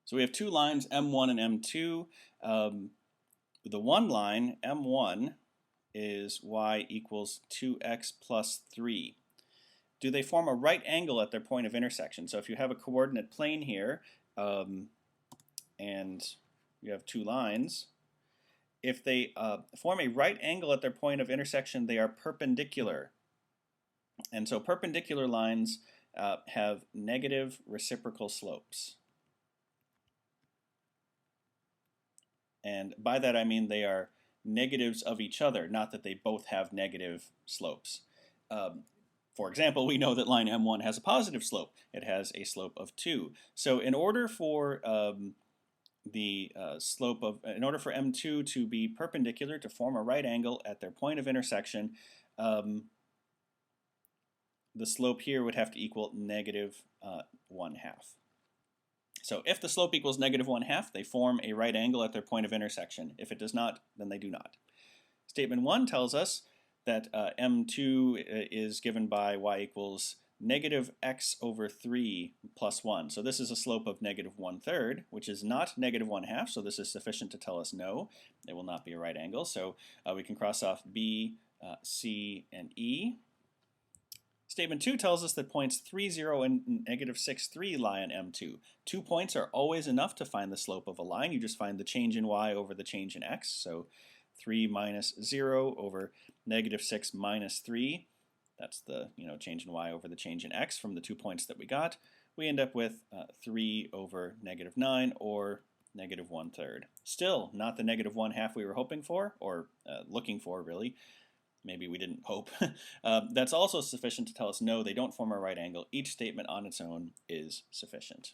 So we have two lines, M1 and M2. The one line, M1, is y equals 2x plus 3. Do they form a right angle at their point of intersection? So if you have a coordinate plane here, and you have two lines, if they form a right angle at their point of intersection, they are perpendicular. And so perpendicular lines have negative reciprocal slopes. And by that I mean they are negatives of each other, not that they both have negative slopes. For example, we know that line M1 has a positive slope. It has a slope of 2. So in order for in order for M2 to be perpendicular, to form a right angle at their point of intersection, the slope here would have to equal negative 1/2. So if the slope equals negative 1/2, they form a right angle at their point of intersection. If it does not, then they do not. Statement 1 tells us that M2 is given by y equals negative x over 3 plus 1. So this is a slope of negative 1/3, which is not negative 1/2, so this is sufficient to tell us no, it will not be a right angle. So we can cross off B, C, and E. Statement 2 tells us that points 3, 0, and negative 6, 3 lie on M2. 2 points are always enough to find the slope of a line. You just find the change in y over the change in x. So 3 minus 0 over negative 6 minus 3. That's the change in y over the change in x from the 2 points that we got. We end up with 3 over negative 9, or negative 1/3. Still not the negative 1/2 we were hoping for, or looking for, really. Maybe we didn't hope. That's also sufficient to tell us no, they don't form a right angle. Each statement on its own is sufficient.